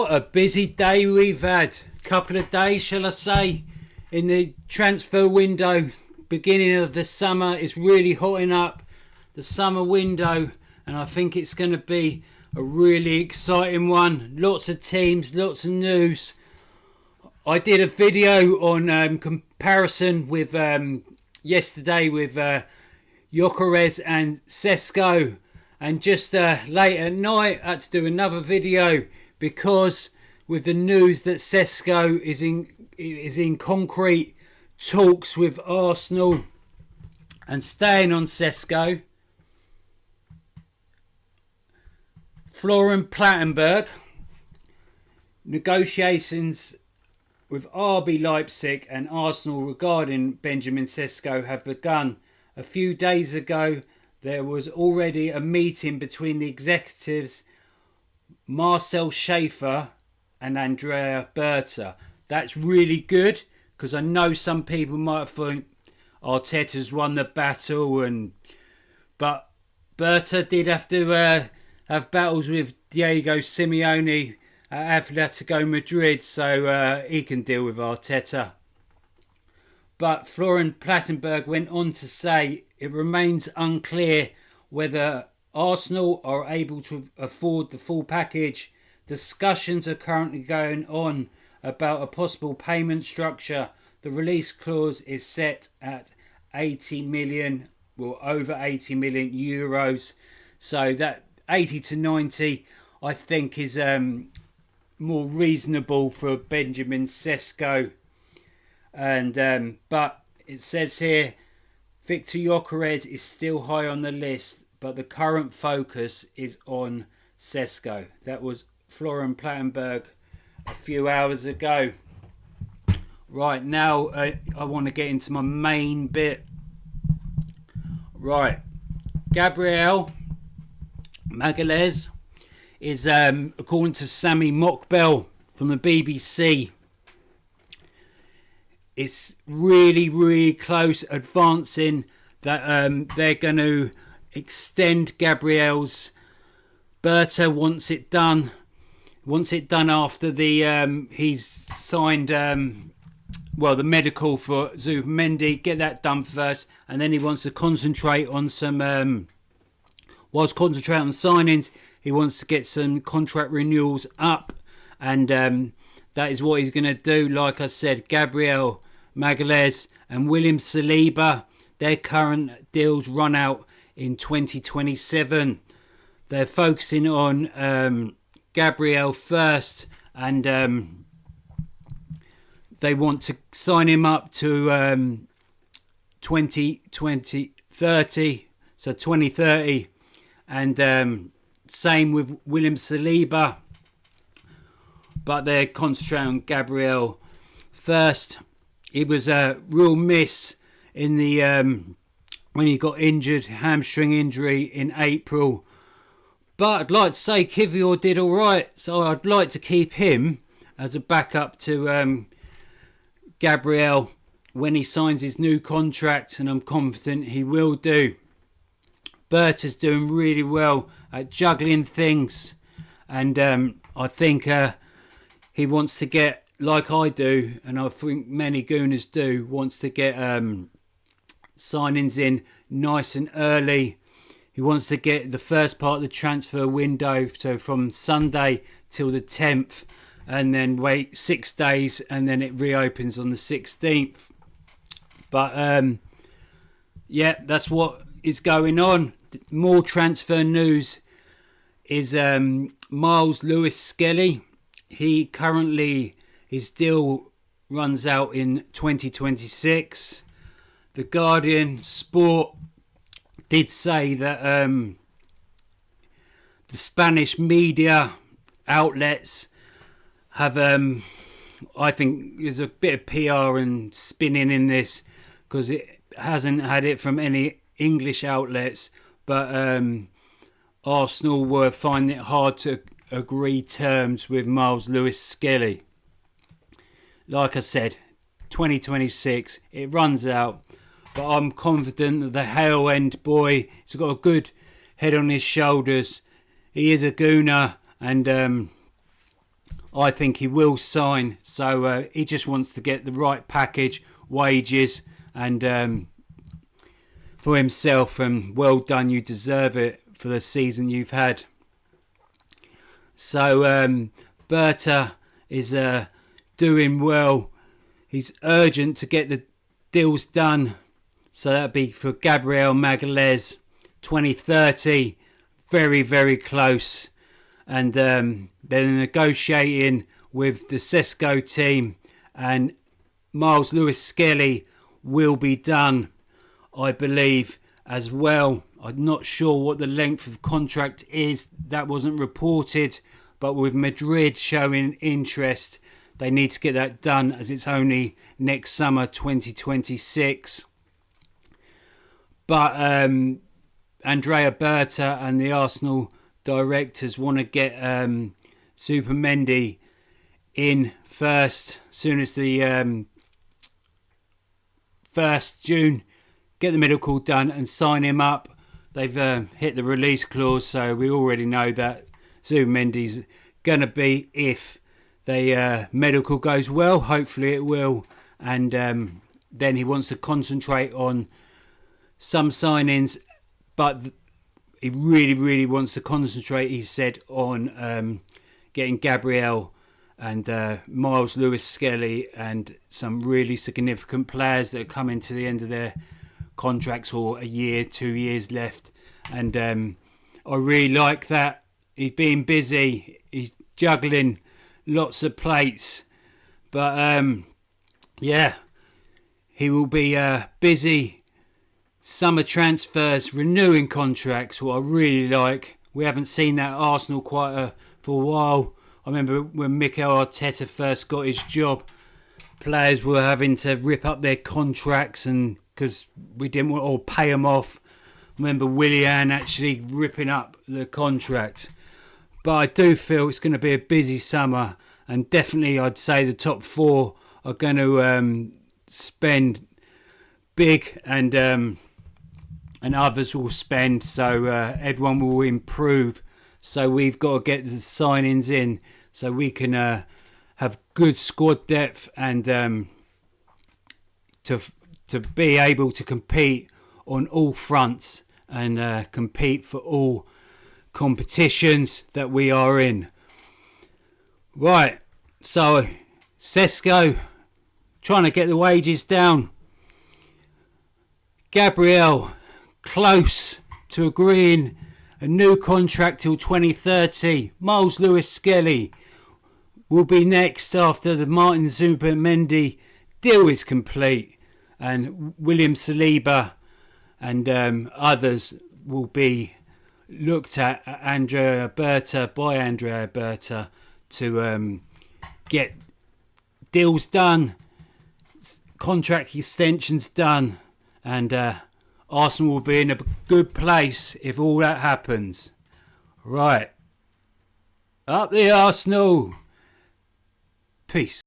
What a busy day we've had. Couple of days, shall I say, in the transfer window. Beginning of the summer, it's really hotting up the summer window, and I think it's going to be a really exciting one. Lots of teams, lots of news. I did a video on comparison with yesterday with Gyökeres and Sesko, and just late at night I had to do another video because with the news that Sesko is in concrete talks with Arsenal. And staying on Sesko, Florian Plettenberg, negotiations with RB Leipzig and Arsenal regarding Benjamin Sesko have begun. A few days ago, there was already a meeting between the executives Marcel Schaefer and Andrea BERTA. That's really good, because I know some people might think Arteta's won the battle, but BERTA did have to have battles with Diego Simeone at Atletico Madrid, so he can deal with Arteta. But Florian Plettenberg went on to say it remains unclear whether Arsenal are able to afford the full package. Discussions are currently going on about a possible payment structure. The release clause is set at 80 million, well, over 80 million euros. So that 80 to 90, I think, is more reasonable for Benjamin Sesko. And but it says here, Victor Gyökeres is still high on the list, but the current focus is on Sesko. That was Florian Plettenberg a few hours ago. Right, now I want to get into my main bit. Right, Gabriel Magalhaes is, according to Sammy Mockbell from the BBC, it's really close, advancing that they're going to extend Gabriel's. BERTA wants it done after the he's signed the medical for Zubimendi. Get that done first, and then he wants to concentrate on some whilst concentrating on signings, he wants to get some contract renewals up, and that is what he's going to do. Like I said, Gabriel Magalhaes and William Saliba, their current deals run out in 2027. They're focusing on Gabriel first, and they want to sign him up to 2030, so 2030, and same with William Saliba, but they're concentrating on Gabriel first. It was a real miss in the when he got injured, hamstring injury in April. But I'd like to say Kivior did all right, so I'd like to keep him as a backup to Gabriel when he signs his new contract, and I'm confident he will do. BERTA's doing really well at juggling things, and I think he wants to get, like I do, and I think many Gooners do, wants to get signings in nice and early. He wants to get the first part of the transfer window, so from Sunday till the 10th, and then wait 6 days, and then it reopens on the 16th. But yeah, that's what is going on. More transfer news is Miles Lewis-Skelly. He currently, his deal runs out in 2026. The Guardian Sport did say that the Spanish media outlets have, I think there's a bit of PR and spinning in this, because it hasn't had it from any English outlets, but Arsenal were finding it hard to agree terms with Miles Lewis-Skelly. Like I said, 2026, it runs out. But I'm confident that the Hale End boy has got a good head on his shoulders. He is a Gooner, and I think he will sign. So he just wants to get the right package, wages, and for himself. And well done, you deserve it for the season you've had. So BERTA is doing well. He's urgent to get the deals done. So that'd be for Gabriel Magalhaes, 2030. Very, very close. And they're negotiating with the Sesko team, and Miles Lewis Skelly will be done, I believe, as well. I'm not sure what the length of contract is. That wasn't reported. But with Madrid showing interest, they need to get that done, as it's only next summer, 2026. But Andrea BERTA and the Arsenal directors want to get Zubimendi in first, as soon as the 1st June, get the medical done and sign him up. They've hit the release clause, so we already know that Zubimendi's going to be, if the medical goes well, hopefully it will, and then he wants to concentrate on some signings, but he really wants to concentrate, he said, on getting Gabriel and Miles Lewis Skelly and some really significant players that are coming to the end of their contracts, or a year, 2 years left. And I really like that. He's being busy, he's juggling lots of plates, but yeah, he will be busy. Summer transfers, renewing contracts, what I really like. We haven't seen that at Arsenal for a while. I remember when Mikel Arteta first got his job, players were having to rip up their contracts, and because we didn't want to pay them off. I remember Willian actually ripping up the contract. But I do feel it's going to be a busy summer, and definitely I'd say the top four are going to spend big, and others will spend, so everyone will improve. So we've got to get the signings in so we can have good squad depth, and to be able to compete on all fronts, and compete for all competitions that we are in. Right, so Sesko trying to get the wages down. Gabriel close to agreeing a new contract till 2030. Miles Lewis Skelly will be next after the Martin Zubimendi deal is complete, and William Saliba and others will be looked at by Andrea BERTA to get deals done, contract extensions done, and Arsenal will be in a good place if all that happens. Right. Up the Arsenal. Peace.